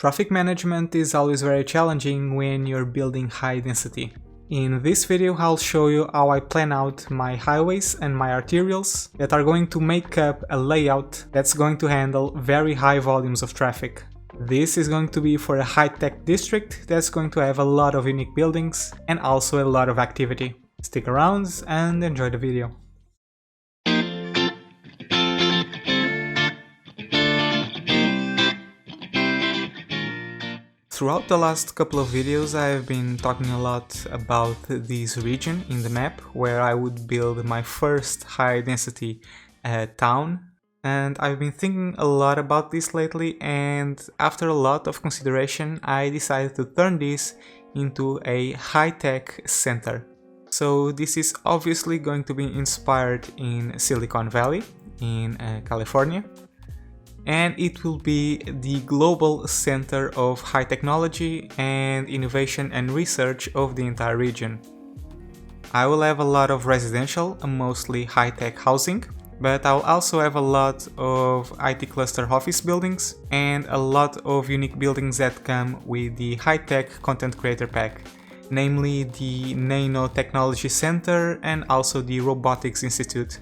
Traffic management is always very challenging when you're building high density. In this video I'll show you how I plan out my highways and my arterials that are going to make up a layout that's going to handle very high volumes of traffic. This is going to be for a high-tech district that's going to have a lot of unique buildings and also a lot of activity. Stick around and enjoy the video. Throughout the last couple of videos I've been talking a lot about this region in the map where I would build my first high density town, and I've been thinking a lot about this lately, and after a lot of consideration I decided to turn this into a high-tech center. So this is obviously going to be inspired in Silicon Valley in California. And it will be the global center of high technology and innovation and research of the entire region. I will have a lot of residential, mostly high-tech housing, but I'll also have a lot of IT cluster office buildings and a lot of unique buildings that come with the high-tech content creator pack, namely the Nanotechnology Center and also the Robotics Institute.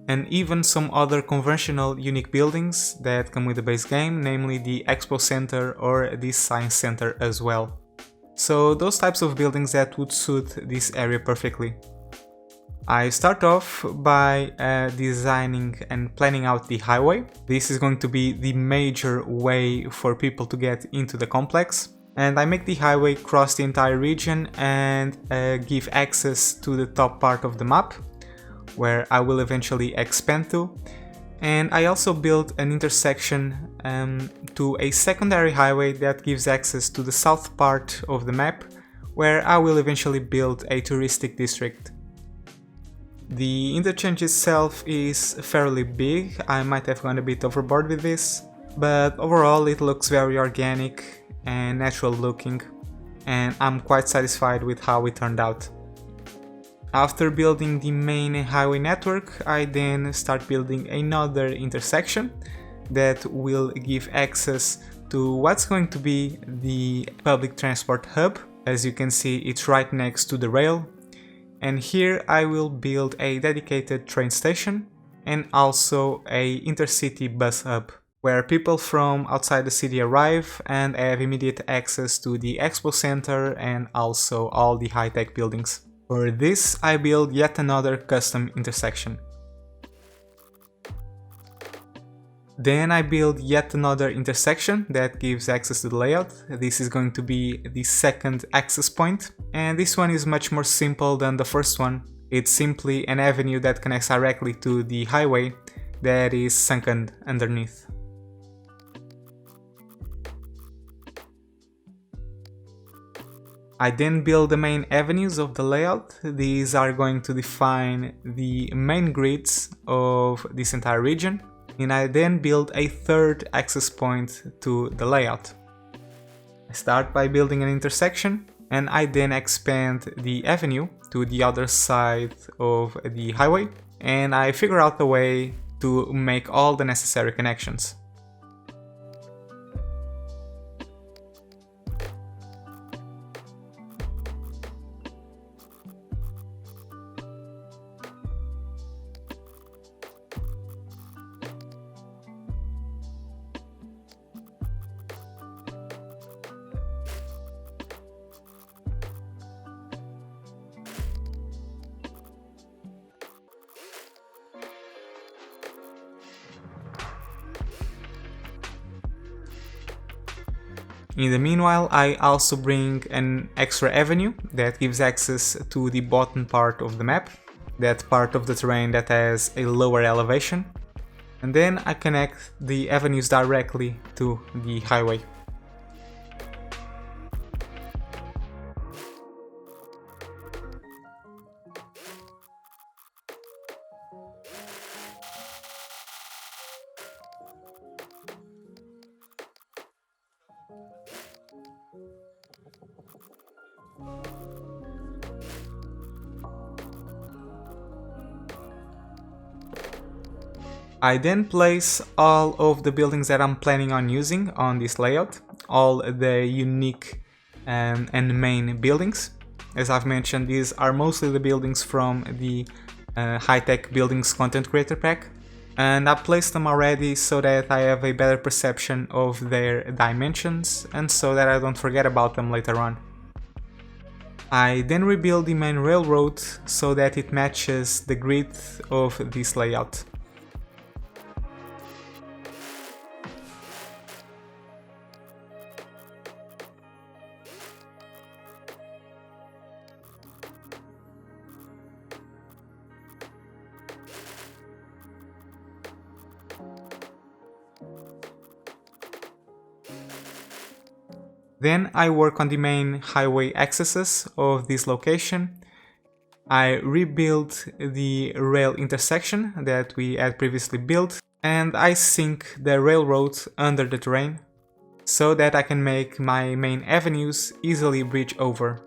And even some other conventional unique buildings that come with the base game, namely the Expo Center or the Science Center as well. So those types of buildings that would suit this area perfectly. I start off by designing and planning out the highway. This is going to be the major way for people to get into the complex. And I make the highway cross the entire region and give access to the top part of the map, where I will eventually expand to. And I also built an intersection to a secondary highway that gives access to the south part of the map, where I will eventually build a touristic district. The interchange itself is fairly big. I might have gone a bit overboard with this, but overall it looks very organic and natural looking, and I'm quite satisfied with how it turned out. After building the main highway network, I then start building another intersection that will give access to what's going to be the public transport hub. As you can see, it's right next to the rail. And here I will build a dedicated train station and also a intercity bus hub, where people from outside the city arrive and have immediate access to the Expo Center and also all the high-tech buildings. For this, I build yet another custom intersection. Then I build yet another intersection that gives access to the layout. This is going to be the second access point, and this one is much more simple than the first one. It's simply an avenue that connects directly to the highway that is sunken underneath. I then build the main avenues of the layout. These are going to define the main grids of this entire region, and I then build a third access point to the layout. I start by building an intersection, and I then expand the avenue to the other side of the highway, and I figure out a way to make all the necessary connections. In the meanwhile, I also bring an extra avenue that gives access to the bottom part of the map, that part of the terrain that has a lower elevation, and then I connect the avenues directly to the highway. I then place all of the buildings that I'm planning on using on this layout. all the unique and main buildings. As I've mentioned, these are mostly the buildings from the high-tech buildings content creator pack, and I placed them already so that I have a better perception of their dimensions and so that I don't forget about them later on. I then rebuild the main railroad so that it matches the grid of this layout. Then I work on the main highway accesses of this location. I rebuild the rail intersection that we had previously built, and I sink the railroad under the terrain so that I can make my main avenues easily bridge over.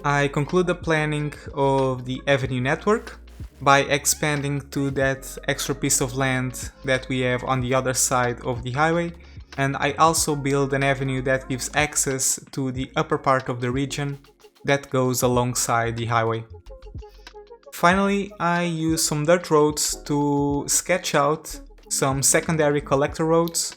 I conclude the planning of the avenue network by expanding to that extra piece of land that we have on the other side of the highway, and I also build an avenue that gives access to the upper part of the region that goes alongside the highway. Finally, I use some dirt roads to sketch out some secondary collector roads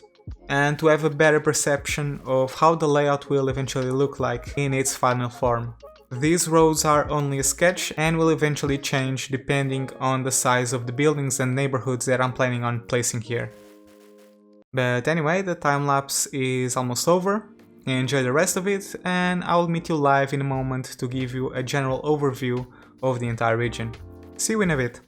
and to have a better perception of how the layout will eventually look like in its final form. These roads are only a sketch and will eventually change depending on the size of the buildings and neighborhoods that I'm planning on placing here. But anyway, the time-lapse is almost over. Enjoy the rest of it, and I will meet you live in a moment to give you a general overview of the entire region. See you in a bit.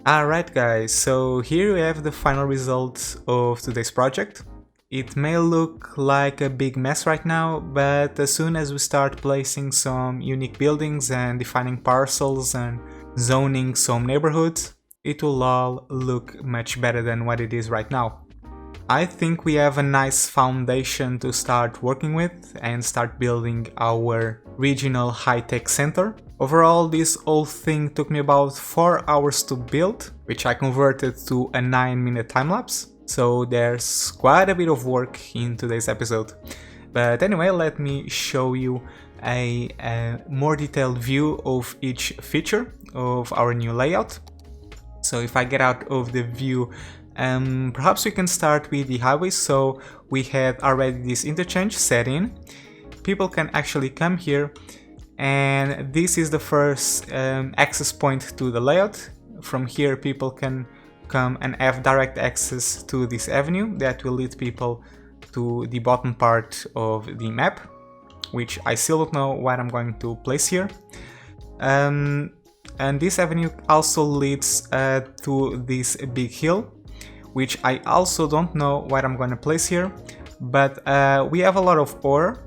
Alright guys, so here we have the final result of today's project. It may look like a big mess right now, but as soon as we start placing some unique buildings and defining parcels and zoning some neighborhoods, it will all look much better than what it is right now. I think we have a nice foundation to start working with and start building our regional high-tech center. Overall, this whole thing took me about 4 hours to build, which I converted to a 9-minute time-lapse. So there's quite a bit of work in today's episode. But anyway, let me show you a more detailed view of each feature of our new layout. So if I get out of the view, perhaps we can start with the highway. So we had already this interchange set in. People can actually come here, and this is the first access point to the layout. From here people can come and have direct access to this avenue that will lead people to the bottom part of the map, which I still don't know what I'm going to place here. And this avenue also leads to this big hill, which I also don't know what I'm going to place here, but we have a lot of ore.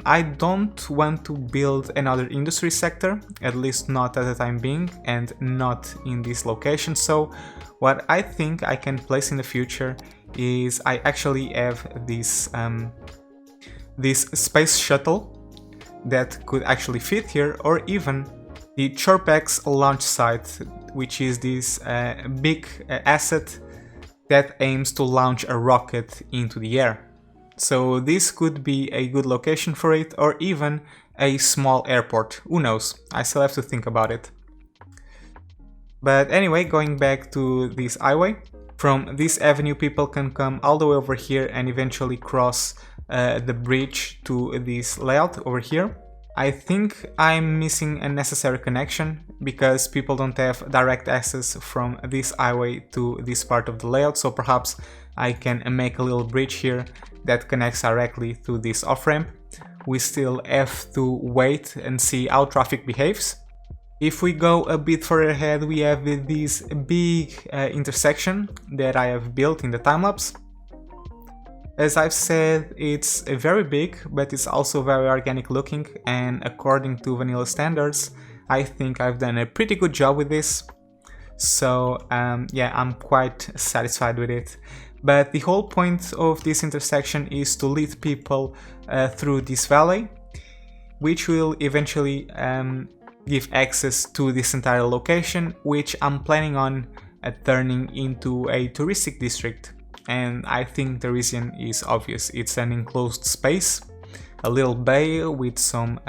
I don't want to build another industry sector, at least not at the time being, and not in this location. So what I think I can place in the future is I actually have this this space shuttle that could actually fit here, or even the Chirpex launch site, which is this big asset that aims to launch a rocket into the air. So this could be a good location for it, or even a small airport. Who knows? I still have to think about it. But anyway, going back to this highway, from this avenue people can come all the way over here and eventually cross the bridge to this layout over here. I think I'm missing a necessary connection because people don't have direct access from this highway to this part of the layout, so perhaps I can make a little bridge here that connects directly to this off-ramp. We still have to wait and see how traffic behaves. If we go a bit further ahead, we have this big intersection that I have built in the time-lapse. As I've said, it's very big, but it's also very organic looking, and according to vanilla standards, I think I've done a pretty good job with this. So yeah, I'm quite satisfied with it. But the whole point of this intersection is to lead people through this valley, which will eventually give access to this entire location, which I'm planning on turning into a touristic district. And I think the reason is obvious. It's an enclosed space, a little bay with some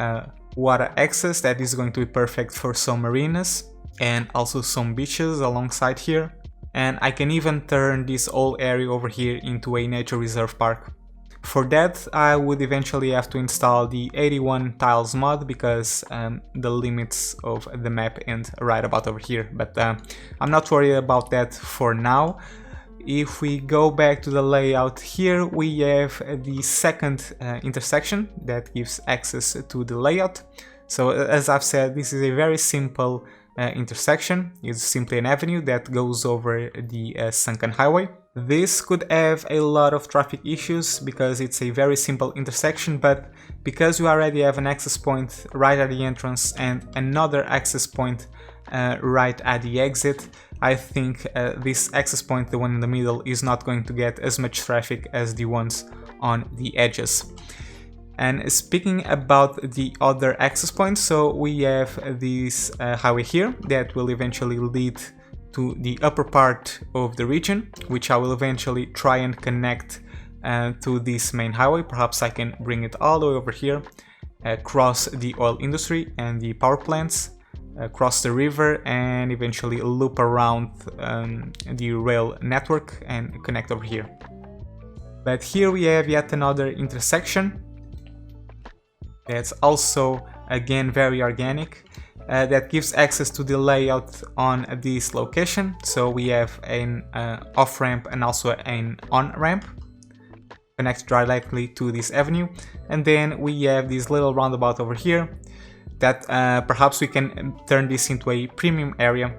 water access that is going to be perfect for some marinas and also some beaches alongside here. And I can even turn this whole area over here into a nature reserve park. For that, I would eventually have to install the 81 tiles mod because the limits of the map end right about over here. But I'm not worried about that for now. If we go back to the layout here, we have the second intersection that gives access to the layout. So as I've said, this is a very simple intersection. It's simply an avenue that goes over the sunken highway. This could have a lot of traffic issues because it's a very simple intersection, but because we already have an access point right at the entrance and another access point right at the exit, I think this access point, the one in the middle, is not going to get as much traffic as the ones on the edges. And speaking about the other access points, so we have this highway here that will eventually lead to the upper part of the region, which I will eventually try and connect to this main highway. Perhaps I can bring it all the way over here, across the oil industry and the power plants, across the river, and eventually loop around the rail network and connect over here. But here we have yet another intersection that's also again very organic, that gives access to the layout on this location. So we have an off-ramp and also an on-ramp connected directly to this avenue, and then we have this little roundabout over here that perhaps we can turn this into a premium area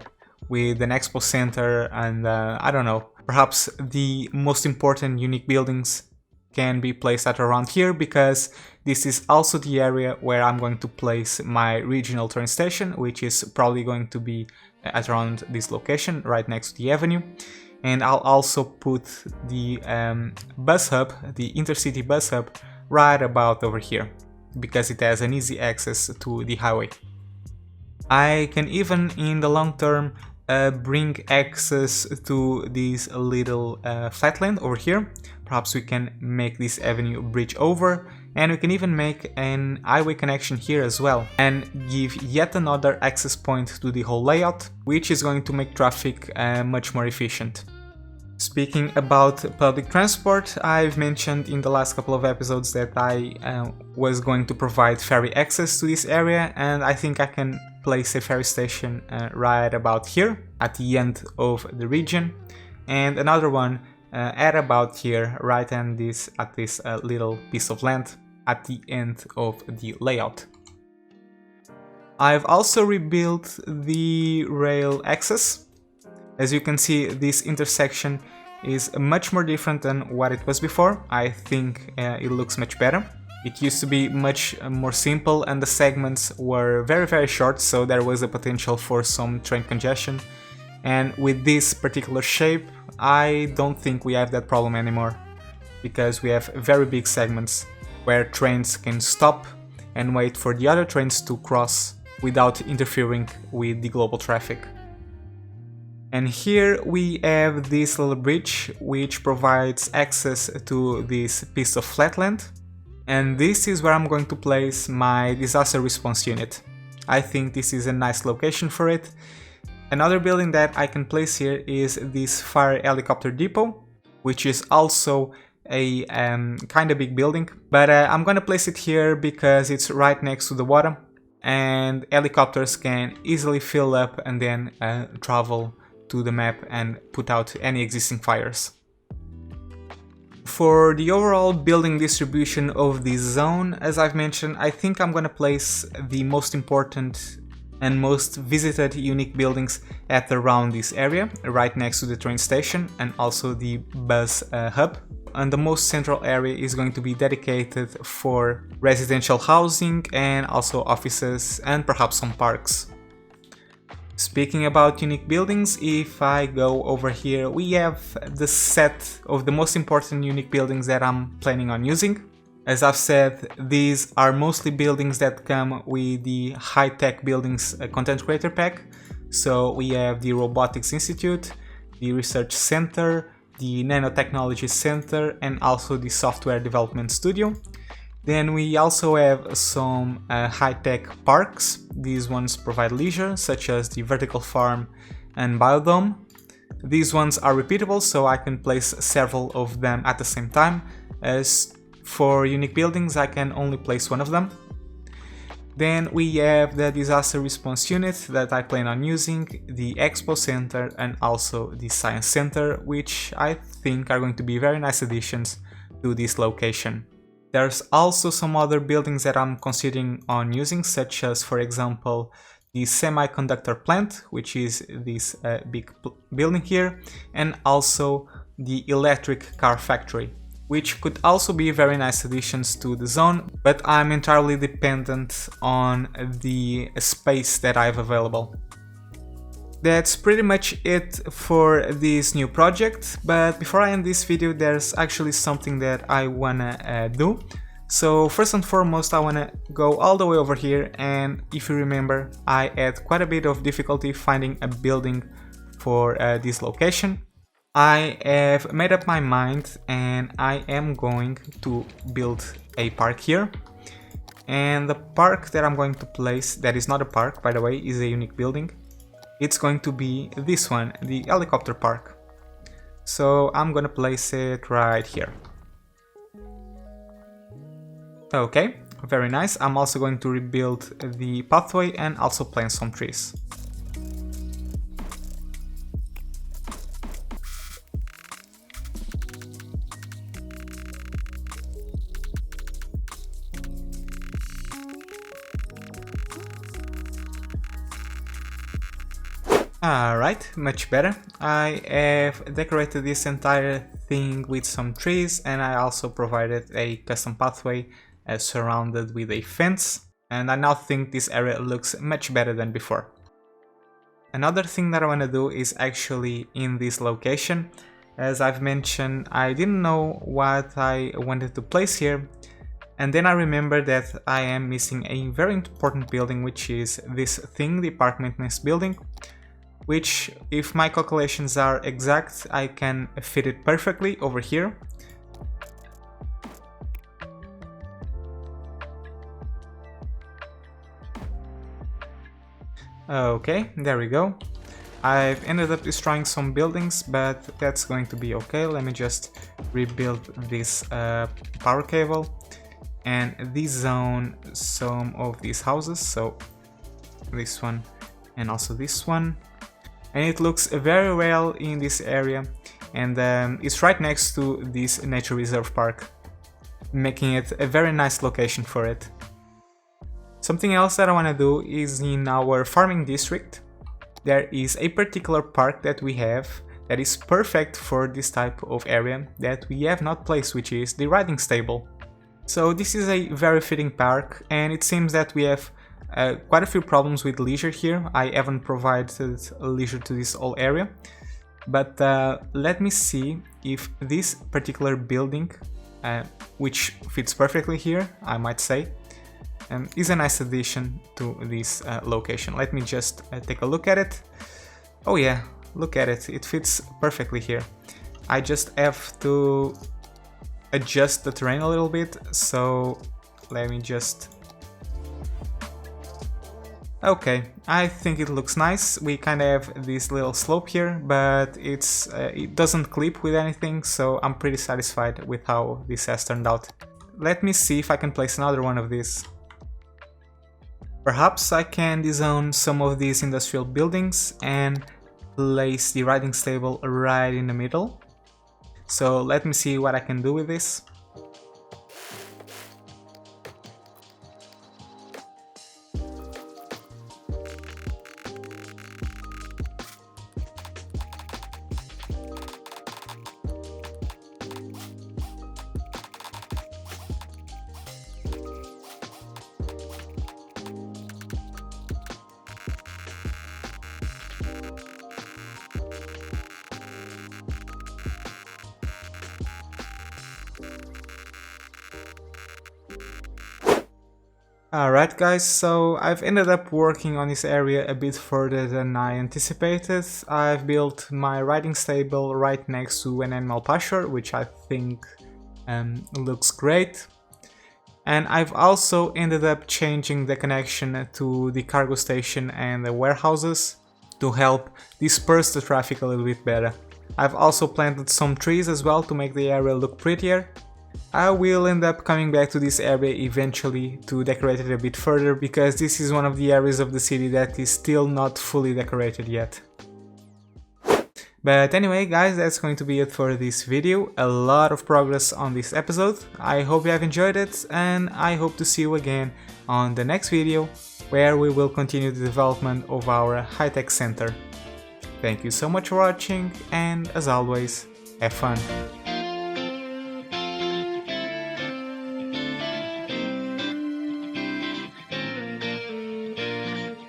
with an expo center and I don't know, perhaps the most important unique buildings can be placed at around here, because this is also the area where I'm going to place my regional train station, which is probably going to be at around this location right next to the avenue. And I'll also put the bus hub, the intercity bus hub, right about over here, because it has an easy access to the highway. I can even in the long term bring access to this little flatland over here. Perhaps we can make this avenue bridge over, and we can even make an highway connection here as well, and give yet another access point to the whole layout, which is going to make traffic much more efficient. Speaking about public transport, I've mentioned in the last couple of episodes that I was going to provide ferry access to this area, and I think I can place a ferry station right about here at the end of the region, and another one at about here right at this little piece of land at the end of the layout. I've also rebuilt the rail access. As you can see, this intersection is much more different than what it was before. I think it looks much better. It used to be much more simple and the segments were very short, so there was a potential for some train congestion. And with this particular shape, I don't think we have that problem anymore, because we have very big segments where trains can stop and wait for the other trains to cross without interfering with the global traffic. And here we have this little bridge which provides access to this piece of flatland, and this is where I'm going to place my disaster response unit. I think this is a nice location for it. Another building that I can place here is this fire helicopter depot, which is also a kind of big building, but I'm gonna place it here because it's right next to the water and helicopters can easily fill up and then travel to the map and put out any existing fires. For the overall building distribution of this zone, as I've mentioned, I think I'm gonna place the most important and most visited unique buildings at around this area, right next to the train station and also the bus hub. And the most central area is going to be dedicated for residential housing and also offices and perhaps some parks. Speaking about unique buildings, if I go over here, we have the set of the most important unique buildings that I'm planning on using. As I've said, these are mostly buildings that come with the high-tech buildings content creator pack. So we have the Robotics Institute, the Research Center, the Nanotechnology Center, and also the Software Development Studio. Then we also have some high-tech parks. These ones provide leisure, such as the Vertical Farm and Biodome. These ones are repeatable, so I can place several of them at the same time. As for unique buildings, I can only place one of them. Then we have the Disaster Response Unit that I plan on using, the Expo Center and also the Science Center, which I think are going to be very nice additions to this location. There's also some other buildings that I'm considering on using, such as, for example, the semiconductor plant, which is this big building here, and also the electric car factory, which could also be very nice additions to the zone, but I'm entirely dependent on the space that I have available. That's pretty much it for this new project, but before I end this video there's actually something that I wanna do. So first and foremost I wanna go all the way over here, and if you remember I had quite a bit of difficulty finding a building for this location. I have made up my mind and I am going to build a park here. And the park that I'm going to place, that is not a park by the way, is a unique building. It's going to be this one, the helicopter park. So I'm gonna place it right here. Okay, very nice. I'm also going to rebuild the pathway and also plant some trees. Alright, much better. I have decorated this entire thing with some trees, and I also provided a custom pathway surrounded with a fence, and I now think this area looks much better than before. Another thing that I want to do is actually in this location. As I've mentioned, I didn't know what I wanted to place here, and then I remembered that I am missing a very important building, which is this thing, the park maintenance building, which, if my calculations are exact, I can fit it perfectly over here. Okay, there we go. I've ended up destroying some buildings, but that's going to be okay. Let me just rebuild this power cable and dezone some of these houses, so this one and also this one. And it looks very well in this area, and it's right next to this nature reserve park, making it a very nice location for it. Something else that I want to do is in our farming district. There is a particular park that we have that is perfect for this type of area that we have not placed, which is the riding stable. So this is a very fitting park, and it seems that we have quite a few problems with leisure here. I haven't provided leisure to this whole area, but let me see if this particular building, which fits perfectly here, I might say, is a nice addition to this location. Let me just take a look at it. Oh yeah, look at it, it fits perfectly here. I just have to adjust the terrain a little bit, so let me just... Okay, I think it looks nice. We kind of have this little slope here, but it doesn't clip with anything, so I'm pretty satisfied with how this has turned out. Let me see if I can place another one of these. Perhaps I can dezone some of these industrial buildings and place the riding stable right in the middle. So let me see what I can do with this. Alright guys, so I've ended up working on this area a bit further than I anticipated. I've built my riding stable right next to an animal pasture, which I think looks great. And I've also ended up changing the connection to the cargo station and the warehouses to help disperse the traffic a little bit better. I've also planted some trees as well to make the area look prettier. I will end up coming back to this area eventually to decorate it a bit further, because this is one of the areas of the city that is still not fully decorated yet. But anyway guys, that's going to be it for this video. A lot of progress on this episode. I hope you have enjoyed it, and I hope to see you again on the next video, where we will continue the development of our high-tech center. Thank you so much for watching, and as always, have fun!